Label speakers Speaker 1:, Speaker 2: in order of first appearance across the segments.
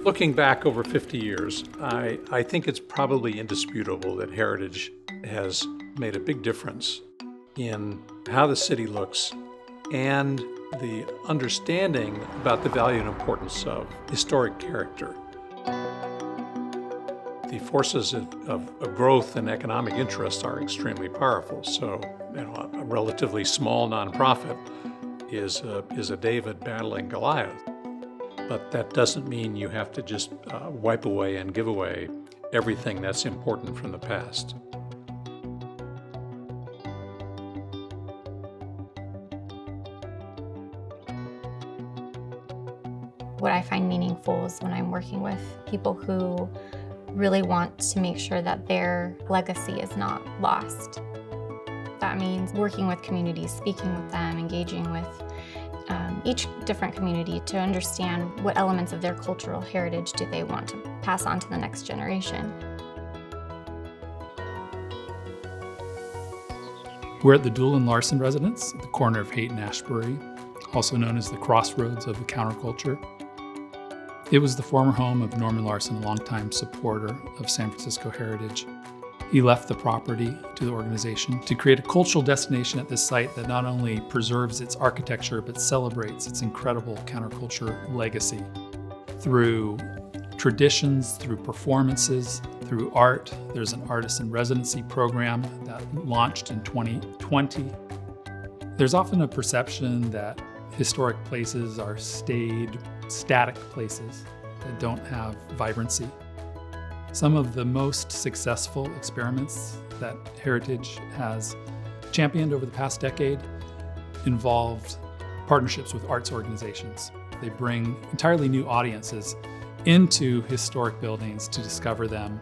Speaker 1: Looking back over 50 years, I think it's probably indisputable that heritage has made a big difference in how the city looks and the understanding about the value and importance of historic character. The forces of growth and economic interest are extremely powerful. So, a relatively small nonprofit is a David battling Goliath. But that doesn't mean you have to just wipe away and give away everything that's important from the past.
Speaker 2: What I find meaningful is when I'm working with people who really want to make sure that their legacy is not lost. That means working with communities, speaking with them, engaging with each different community to understand what elements of their cultural heritage do they want to pass on to the next generation.
Speaker 3: We're at the Duell and Larson residence at the corner of Haight and Ashbury, also known as the crossroads of the counterculture. It was the former home of Norman Larson, a longtime supporter of San Francisco heritage. He left the property to the organization to create a cultural destination at this site that not only preserves its architecture, but celebrates its incredible counterculture legacy through traditions, through performances, through art. There's an artist in residency program that launched in 2020. There's often a perception that historic places are static places that don't have vibrancy. Some of the most successful experiments that Heritage has championed over the past decade involved partnerships with arts organizations. They bring entirely new audiences into historic buildings to discover them.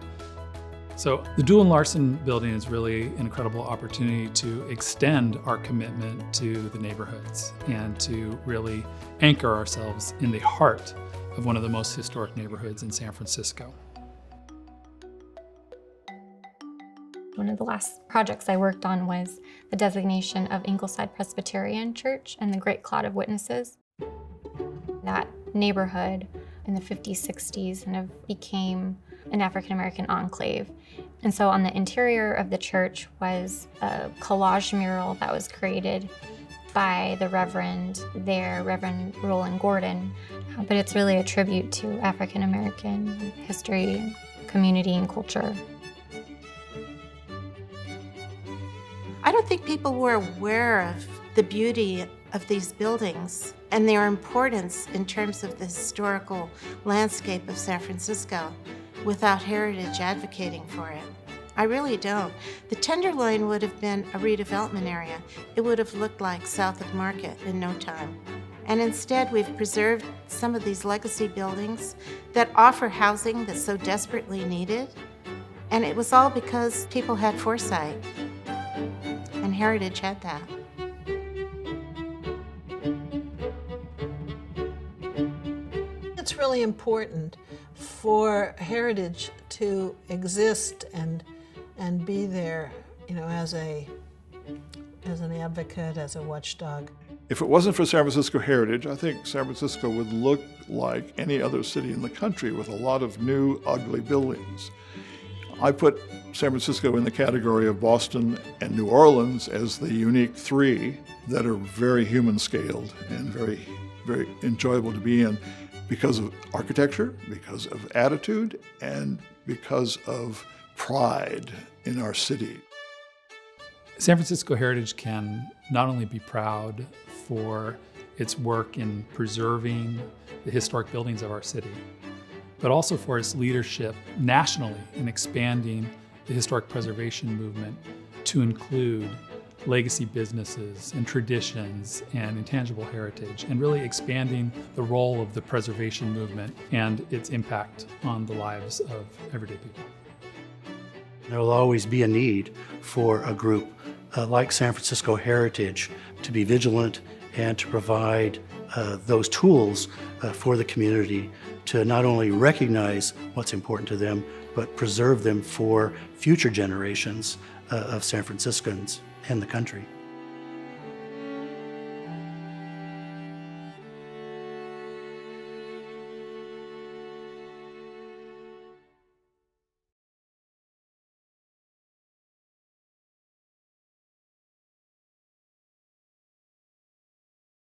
Speaker 3: So the Duell and Larson building is really an incredible opportunity to extend our commitment to the neighborhoods and to really anchor ourselves in the heart of one of the most historic neighborhoods in San Francisco.
Speaker 2: One of the last projects I worked on was the designation of Ingleside Presbyterian Church and the Great Cloud of Witnesses. That neighborhood in the 50s, 60s kind of became an African-American enclave. And so on the interior of the church was a collage mural that was created by the Reverend Roland Gordon. But it's really a tribute to African-American history, community, and culture.
Speaker 4: I don't think people were aware of the beauty of these buildings and their importance in terms of the historical landscape of San Francisco without Heritage advocating for it. I really don't. The Tenderloin would have been a redevelopment area. It would have looked like south of Market in no time. And instead, we've preserved some of these legacy buildings that offer housing that's so desperately needed. And it was all because people had foresight. And Heritage had that.
Speaker 5: It's really important for Heritage to exist and be there, as an advocate, as a watchdog.
Speaker 6: If it wasn't for San Francisco Heritage, I think San Francisco would look like any other city in the country with a lot of new, ugly buildings. I put San Francisco in the category of Boston and New Orleans as the unique three that are very human-scaled and very, very enjoyable to be in because of architecture, because of attitude, and because of pride in our city.
Speaker 3: San Francisco Heritage can not only be proud for its work in preserving the historic buildings of our city, but also for its leadership nationally in expanding the historic preservation movement to include legacy businesses and traditions and intangible heritage, and really expanding the role of the preservation movement and its impact on the lives of everyday people.
Speaker 7: There will always be a need for a group like San Francisco Heritage to be vigilant and to provide those tools for the community to not only recognize what's important to them, but preserve them for future generations of San Franciscans and the country.